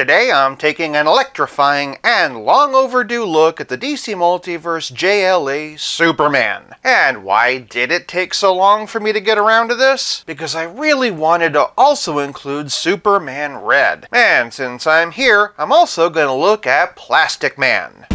Today I'm taking an electrifying and long overdue look at the DC Multiverse JLA Superman. And why did it take so long for me to get around to this? Because I really wanted to also include Superman Red. And since I'm here, I'm also going to look at Plastic Man.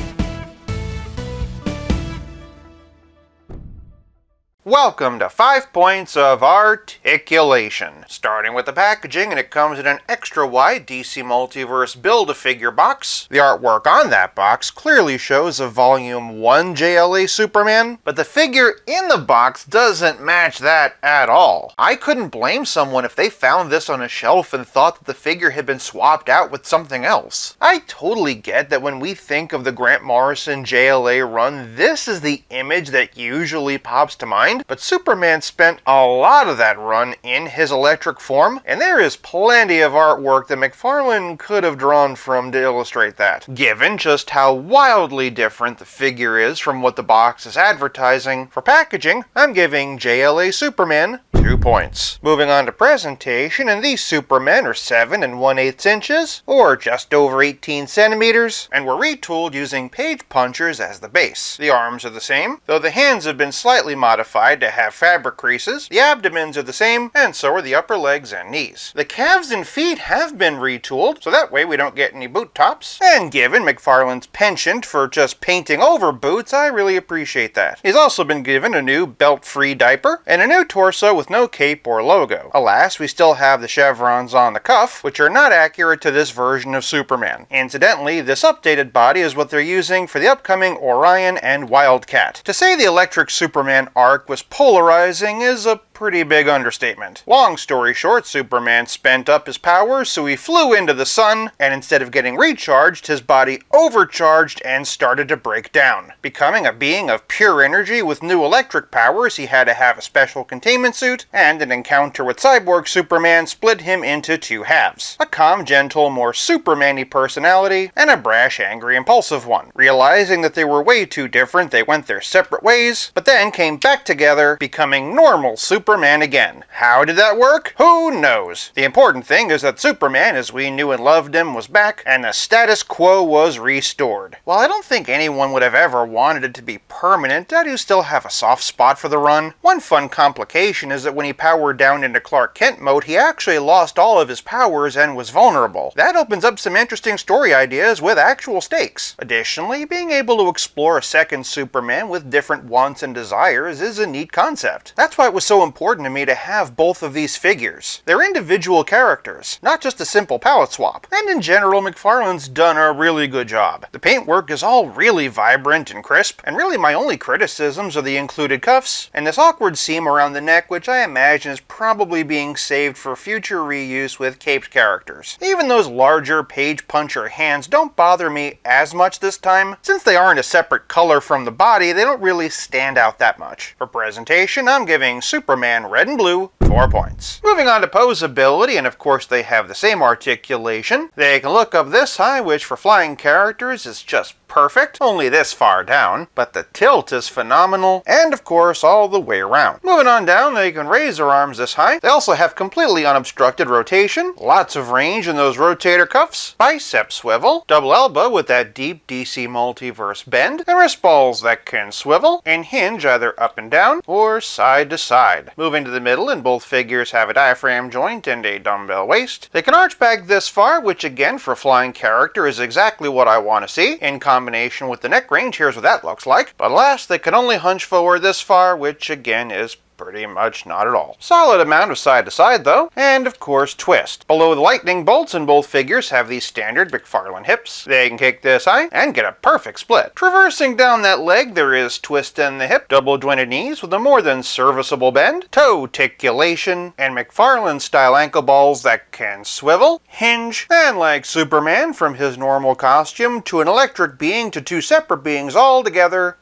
Welcome to 5 Points of Articulation. Starting with the packaging, and it comes in an extra wide DC Multiverse Build-A-Figure box. The artwork on that box clearly shows a Volume 1 JLA Superman, but the figure in the box doesn't match that at all. I couldn't blame someone if they found this on a shelf and thought that the figure had been swapped out with something else. I totally get that when we think of the Grant Morrison JLA run, this is the image that usually pops to mind. But Superman spent a lot of that run in his electric form, and there is plenty of artwork that McFarlane could have drawn from to illustrate that. Given just how wildly different the figure is from what the box is advertising, for packaging, I'm giving JLA Superman 2 points. Moving on to presentation, and these Supermen are 7 1/8 inches, or just over 18 centimeters, and were retooled using page punchers as the base. The arms are the same, though the hands have been slightly modified to have fabric creases. The abdomens are the same, and so are the upper legs and knees. The calves and feet have been retooled, so that way we don't get any boot tops. And given McFarlane's penchant for just painting over boots, I really appreciate that. He's also been given a new belt-free diaper, and a new torso with no cape or logo. Alas, we still have the chevrons on the cuff, which are not accurate to this version of Superman. Incidentally, this updated body is what they're using for the upcoming Orion and Wildcat. To say the Electric Superman arc was polarizing is a pretty big understatement. Long story short, Superman spent up his powers, so he flew into the sun, and instead of getting recharged, his body overcharged and started to break down. Becoming a being of pure energy with new electric powers, he had to have a special containment suit, and an encounter with Cyborg Superman split him into 2 halves. A calm, gentle, more Superman-y personality, and a brash, angry, impulsive one. Realizing that they were way too different, they went their separate ways, but then came back together, becoming normal Superman again. How did that work? Who knows? The important thing is that Superman, as we knew and loved him, was back, and the status quo was restored. While I don't think anyone would have ever wanted it to be permanent, I do still have a soft spot for the run. One fun complication is that when he powered down into Clark Kent mode, he actually lost all of his powers and was vulnerable. That opens up some interesting story ideas with actual stakes. Additionally, being able to explore a second Superman with different wants and desires is a neat concept. That's why it was so important to me to have both of these figures. They're individual characters, not just a simple palette swap. And in general, McFarlane's done a really good job. The paintwork is all really vibrant and crisp, and really my only criticisms are the included cuffs, and this awkward seam around the neck, which I imagine is probably being saved for future reuse with caped characters. Even those larger page puncher hands don't bother me as much this time. Since they aren't a separate color from the body, they don't really stand out that much. For presentation, I'm giving Superman Red and Blue 4 points. Moving on to Posability, and of course they have the same articulation. They can look up this high, which for flying characters is just perfect, only this far down, but the tilt is phenomenal, and of course all the way around. Moving on down, they can raise their arms this high. They also have completely unobstructed rotation, lots of range in those rotator cuffs, bicep swivel, double elbow with that deep DC Multiverse bend, and wrist balls that can swivel and hinge either up and down or side to side. Moving to the middle, and both figures have a diaphragm joint and a dumbbell waist. They can arch back this far, which again for a flying character is exactly what I want to see. In combination with the neck range, here's what that looks like. But alas, they can only hunch forward this far, which again is pretty much not at all. Solid amount of side to side though, and of course twist. Below the lightning bolts, and both figures have these standard McFarlane hips. They can kick this high and get a perfect split. Traversing down that leg, there is twist in the hip, double jointed knees with a more than serviceable bend, toe articulation, and McFarlane style ankle balls that can swivel, hinge, and like Superman from his normal costume to an electric being to 2 separate beings all together,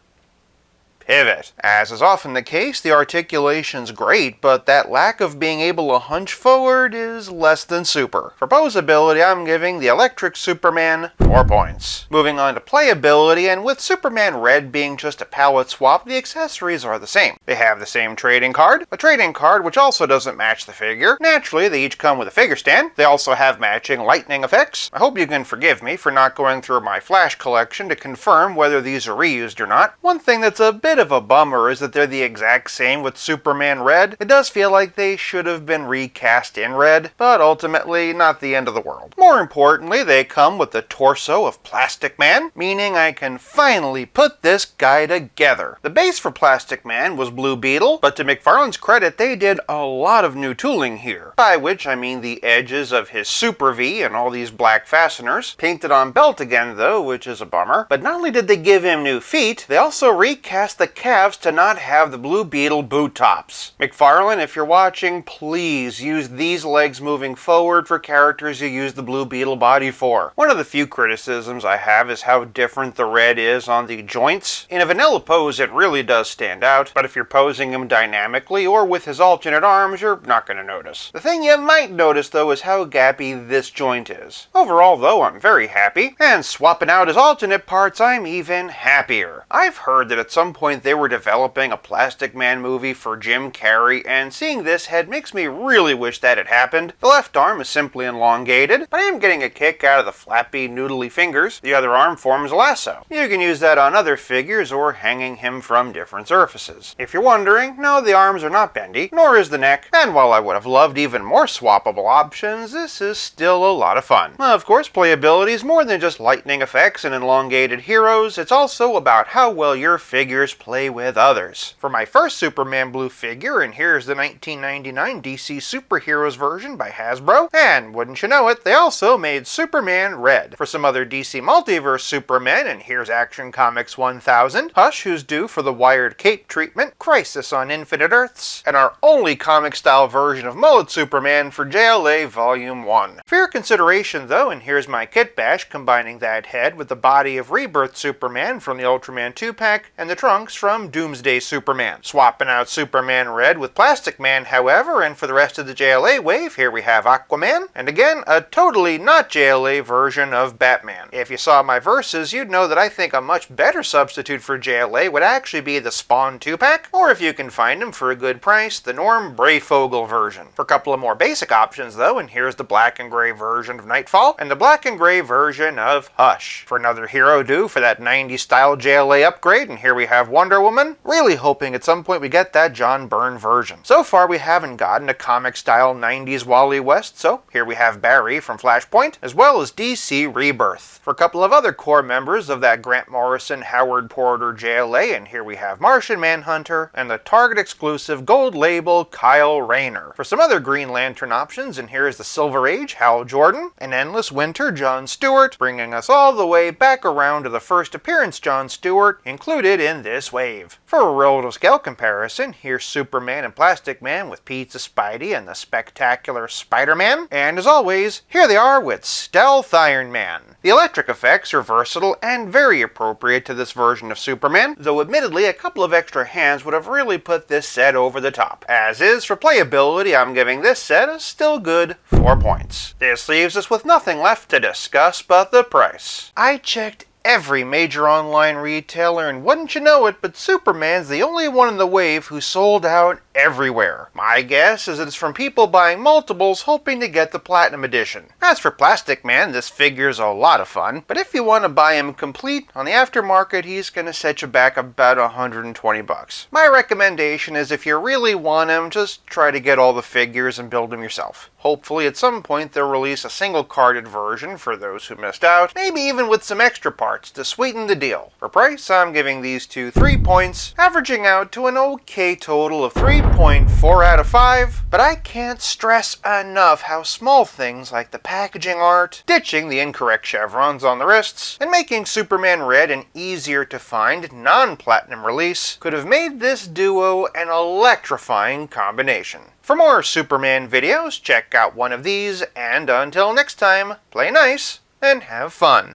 pivot. As is often the case, the articulation's great, but that lack of being able to hunch forward is less than super. For posability, I'm giving the Electric Superman 4 points. Moving on to playability, and with Superman Red being just a palette swap, the accessories are the same. They have the same trading card, a trading card which also doesn't match the figure. Naturally, they each come with a figure stand. They also have matching lightning effects. I hope you can forgive me for not going through my Flash collection to confirm whether these are reused or not. One thing that's a bit of a bummer is that they're the exact same with Superman Red. It does feel like they should have been recast in red, but ultimately not the end of the world. More importantly, they come with the torso of Plastic Man, meaning I can finally put this guy together. The base for Plastic Man was Blue Beetle, but to McFarlane's credit, they did a lot of new tooling here. By which I mean the edges of his Super V and all these black fasteners. Painted on belt again though, which is a bummer. But not only did they give him new feet, they also recast the calves to not have the Blue Beetle boot tops. McFarlane, if you're watching, please use these legs moving forward for characters you use the Blue Beetle body for. One of the few criticisms I have is how different the red is on the joints. In a vanilla pose, it really does stand out, but if you're posing him dynamically or with his alternate arms, you're not going to notice. The thing you might notice though is how gappy this joint is. Overall though, I'm very happy, and swapping out his alternate parts, I'm even happier. I've heard that at some point they were developing a Plastic Man movie for Jim Carrey, and seeing this head makes me really wish that had happened. The left arm is simply elongated, but I am getting a kick out of the flappy, noodly fingers. The other arm forms a lasso. You can use that on other figures or hanging him from different surfaces. If you're wondering, no, the arms are not bendy, nor is the neck, and while I would have loved even more swappable options, this is still a lot of fun. Of course, playability is more than just lightning effects and elongated heroes, it's also about how well your figures play with others. For my first Superman Blue figure, and here's the 1999 DC Superheroes version by Hasbro, and wouldn't you know it, they also made Superman Red. For some other DC Multiverse Supermen, and here's Action Comics 1000, Hush, who's due for the Wired Cape treatment, Crisis on Infinite Earths, and our only comic-style version of Mullet Superman for JLA Volume 1. For your consideration though, and here's my kit bash combining that head with the body of Rebirth Superman from the Ultraman 2-pack and the trunks from Doomsday Superman. Swapping out Superman Red with Plastic Man, however, and for the rest of the JLA wave, here we have Aquaman, and again, a totally not JLA version of Batman. If you saw my verses, you'd know that I think a much better substitute for JLA would actually be the Spawn 2-pack, or if you can find him for a good price, the Norm Brayfogle version. For a couple of more basic options though, and here's the black and gray version of Nightfall, and the black and gray version of Hush. For another hero due for that 90s style JLA upgrade, and here we have Wonder Woman. Really hoping at some point we get that John Byrne version. So far we haven't gotten a comic style 90s Wally West, so here we have Barry from Flashpoint, as well as DC Rebirth. For a couple of other core members of that Grant Morrison, Howard Porter JLA, and here we have Martian Manhunter, and the Target exclusive gold label Kyle Rayner. For some other Green Lantern options, and here's the Silver Age Hal Jordan, an Endless Winter John Stewart, bringing us all the way back around to the first appearance John Stewart included in this wave. For a relative scale comparison, here's Superman and Plastic Man with Pizza Spidey and the spectacular Spider-Man, and as always, here they are with Stealth Iron Man. The electric effects are versatile and very appropriate to this version of Superman, though admittedly a couple of extra hands would have really put this set over the top. As is, for playability, I'm giving this set a still good 4 points. This leaves us with nothing left to discuss but the price. I checked every major online retailer, and wouldn't you know it, but Superman's the only one in the wave who sold out everywhere. My guess is it's from people buying multiples hoping to get the Platinum Edition. As for Plastic Man, this figure's a lot of fun, but if you want to buy him complete, on the aftermarket he's gonna set you back about $120. My recommendation is if you really want him, just try to get all the figures and build them yourself. Hopefully at some point they'll release a single carded version for those who missed out, maybe even with some extra parts to sweeten the deal. For price, I'm giving these two 3 points, averaging out to an okay total of 3.4 out of 5, but I can't stress enough how small things like the packaging art, ditching the incorrect chevrons on the wrists, and making Superman Red an easier to find non-platinum release could have made this duo an electrifying combination. For more Superman videos, check out one of these, and until next time, play nice and have fun.